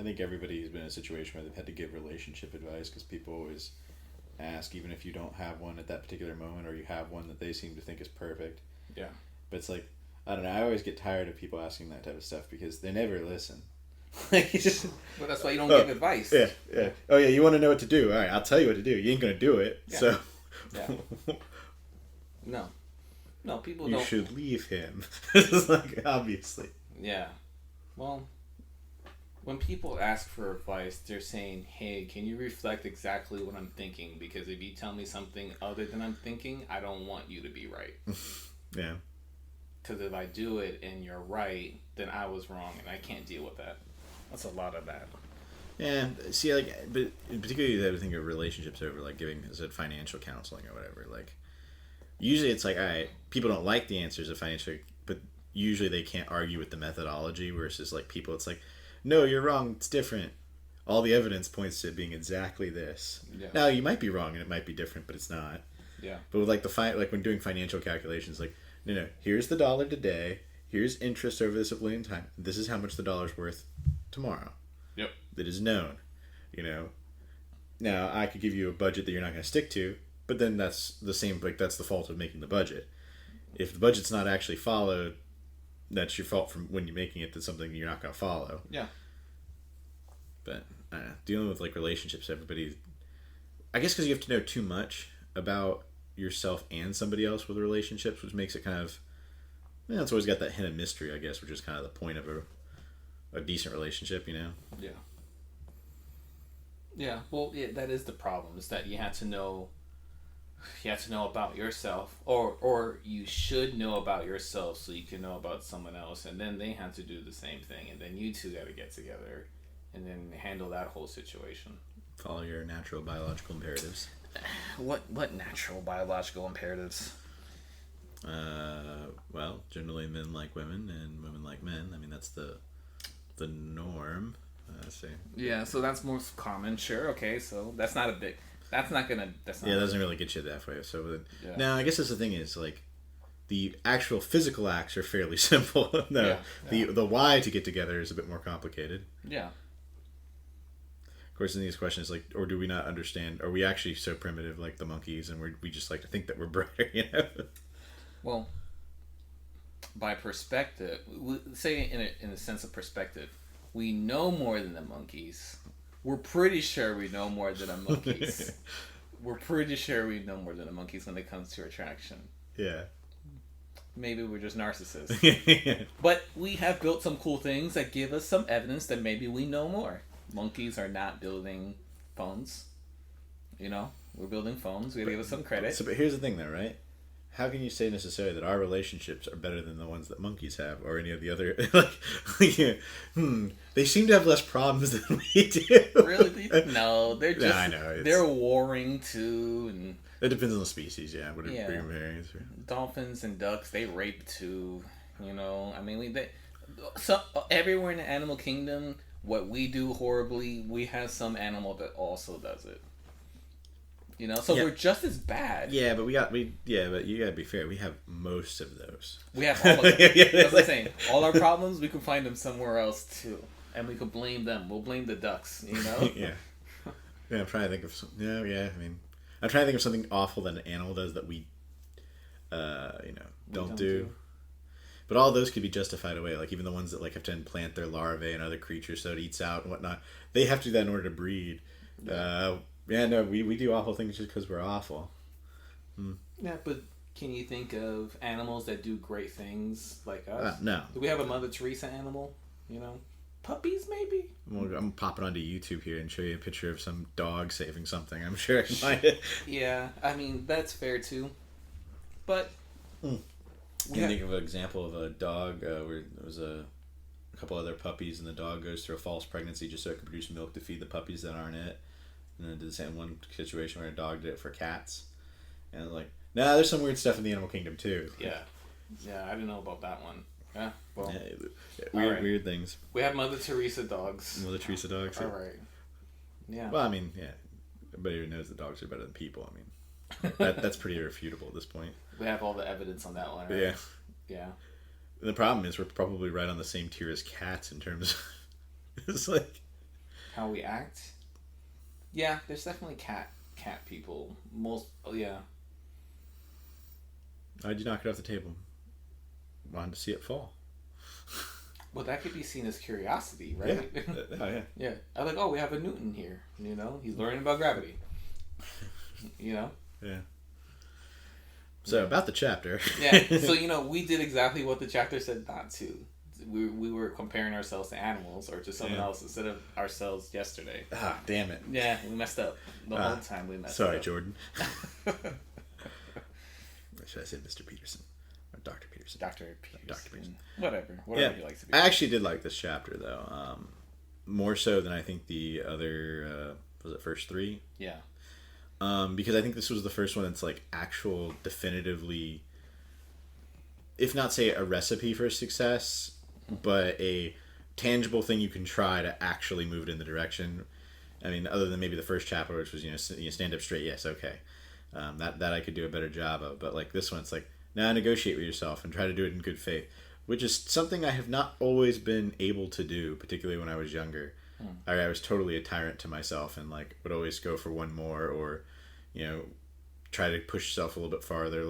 I think everybody's been in a situation where they've had to give relationship advice because people always ask, even if you don't have one at that particular moment or you have one that they seem to think is perfect. Yeah. But it's like, I don't know, I always get tired of people asking that type of stuff because they never listen. Like, just, Well, that's why you don't give advice. yeah, yeah. Oh, yeah, you want to know what to do? All right, I'll tell you what to do. You ain't going to do it. Yeah. So. Yeah. No. No, people you don't. should leave him. It's like, obviously. Yeah. Well, when people ask for advice, they're saying, hey, can you reflect exactly what I'm thinking? Because if you tell me something other than I'm thinking, I don't want you to be right. Yeah. Because if I do it and you're right, then I was wrong and I can't deal with that. That's a lot of that. Yeah, see, like, but particularly I think of relationships over, like, giving, as I said, financial counseling or whatever. Like, usually it's like, all right, people don't like the answers of financial, but usually they can't argue with the methodology, versus, like, people, it's like, no, you're wrong, it's different. All the evidence points to it being exactly this. Yeah. Now, you might be wrong and it might be different, but it's not. Yeah. But with, like, like, when doing financial calculations, like, no, here's the dollar today, here's interest over this long time, this is how much the dollar's worth tomorrow. Yep. That is known, you know. Now, I could give you a budget that you're not going to stick to, but then that's the same, like, that's the fault of making the budget. If the budget's not actually followed, that's your fault from when you're making it to something you're not going to follow. Yeah. But, I don't know, dealing with, like, relationships, everybody, I guess because you have to know too much about yourself and somebody else with relationships, which makes it kind of, it's always got that hint of mystery, I guess, which is kind of the point of a decent relationship, you know? Yeah. Yeah, well, yeah, that is the problem, is that you have to know about yourself, or you should know about yourself so you can know about someone else, and then they have to do the same thing, and then you two got to get together and then handle that whole situation. Follow your natural biological imperatives. What natural biological imperatives? Well, generally men like women and women like men. I mean, that's the norm. I see. Yeah, so that's most common. Sure, okay, so that's not a big. That's not. Yeah, it doesn't really get you that way. So Yeah. now, I guess that's the thing is, like, the actual physical acts are fairly simple. No, the why to get together is a bit more complicated. Yeah. Of course, in these questions, like, or do we not understand? Are we actually so primitive, like the monkeys, and we just like to think that we're brighter? You know. Well, by perspective, say in a sense of perspective, we know more than the monkeys. We're pretty sure we know more than the monkeys. We're pretty sure we know more than the monkeys when it comes to attraction. Yeah. Maybe we're just narcissists. But we have built some cool things that give us some evidence that maybe we know more. Monkeys are not building phones. You know? We're building phones. We gotta give us some credit. But here's the thing, though, right? How can you say necessarily that our relationships are better than the ones that monkeys have, or any of the other? They seem to have less problems than we do. Really? No, they're just. I know. They're warring too, and. It depends on the species, yeah. What Yeah. variants? Dolphins and ducks, they rape too. You know, I mean, everywhere in the animal kingdom, what we do horribly, we have some animal that also does it. You know, so we're just as bad. Yeah, but but you gotta be fair. We have most of those. We have all of them. That's what I'm saying. All our problems, we can find them somewhere else too, and we can blame them. We'll blame the ducks. You know. Yeah. I'm trying to think of some. Yeah. I mean, I'm trying to think of something awful that an animal does that we, don't do. But all those could be justified away. Like even the ones that like have to implant their larvae and other creatures so it eats out and whatnot. They have to do that in order to breed. We do awful things just because we're awful. Yeah, but can you think of animals that do great things like us? No. Do we have a Mother Teresa animal? You know, puppies maybe. Well, I'm popping onto YouTube here and show you a picture of some dog saving something. I'm sure I can find it. Yeah, I mean that's fair too. But can you think of an example of a dog where there was a couple other puppies and the dog goes through a false pregnancy just so it can produce milk to feed the puppies that aren't it? And then did the same one situation where a dog did it for cats. And like, there's some weird stuff in the animal kingdom too. Yeah, I didn't know about that one. Yeah, well, weird things. We have Mother Teresa dogs. Mother Teresa dogs. All right. Yeah. Well, I mean, everybody knows that dogs are better than people. I mean, that's pretty irrefutable at this point. We have all the evidence on that one, right? Yeah. And the problem is we're probably right on the same tier as cats in terms of, it's like, how we act. Yeah, there's definitely cat people. Most, yeah. Why'd you knock it off the table? Wanted to see it fall. Well, that could be seen as curiosity, right? Yeah. Oh, yeah. Yeah. I'm like, oh, we have a Newton here. He's learning about gravity. Yeah. So, about the chapter. Yeah. So, we did exactly what the chapter said not to. We were comparing ourselves to animals or to someone else instead of ourselves yesterday. Ah, damn it. Yeah, we messed up. The whole time we messed up. Sorry, Jordan. Should I say Mr. Peterson? Or Dr. Peterson? Dr. Peterson. Whatever he likes to be. I actually did like this chapter, though. More so than I think the other, was it first three? Yeah. Because I think this was the first one that's like actual definitively, if not say a recipe for success, but a tangible thing you can try to actually move it in the direction. I mean, other than maybe the first chapter, which was, you stand up straight. Yes. Okay. That I could do a better job of, but like this one, it's like, now negotiate with yourself and try to do it in good faith, which is something I have not always been able to do, particularly when I was younger. I was totally a tyrant to myself and like would always go for one more or, try to push yourself a little bit farther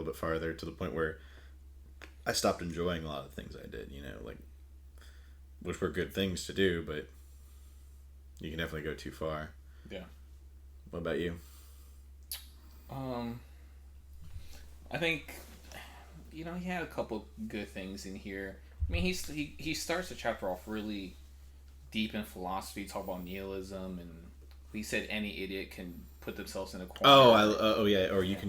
to the point where I stopped enjoying a lot of the things I did, like, which were good things to do, but you can definitely go too far. Yeah. What about you? I think, he had a couple good things in here. I mean, he starts the chapter off really deep in philosophy, talk about nihilism, and he said any idiot can put themselves in a corner. Or you can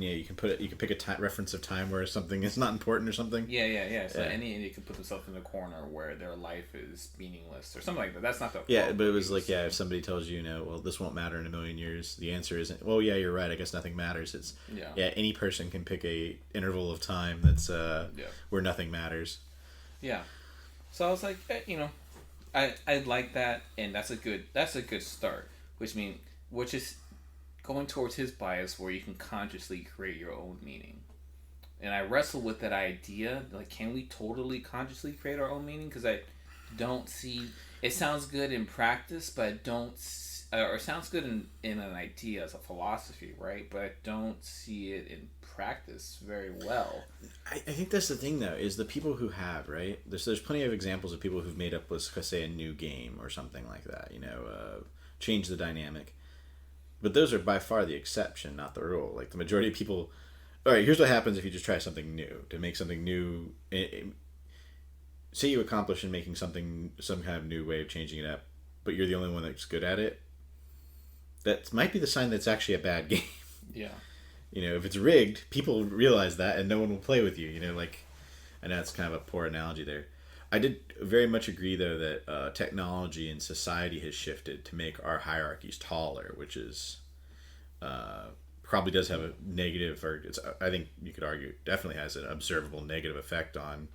pick a reference of time where something is not important or something. Yeah. So any idiot can put themselves in a corner where their life is meaningless or something like that. That's not the but it was like, if somebody tells you, well, this won't matter in a million years, the answer isn't, well, yeah, you're right, I guess nothing matters. It's any person can pick a interval of time that's where nothing matters. Yeah. So I was like, I like that, and that's a good start, which is going towards his bias where you can consciously create your own meaning. And I wrestle with that idea, like, can we totally consciously create our own meaning? Because I don't see, it sounds good in practice, but I don't, or it sounds good in an idea as a philosophy, right? But I don't see it in practice very well. I think that's the thing, though, is the people who have, right? There's plenty of examples of people who've made up, let's say, a new game or something like that, change the dynamic. But those are by far the exception, not the rule. Like, the majority of people... All right, here's what happens if you just try something new. To make something new... Say you accomplish in making something, some kind of new way of changing it up, but you're the only one that's good at it. That might be the sign that it's actually a bad game. Yeah. If it's rigged, people realize that and no one will play with you. I know it's kind of a poor analogy there. I did very much agree, though, that technology and society has shifted to make our hierarchies taller, which is probably does have a negative, or I think you could argue, definitely has an observable negative effect on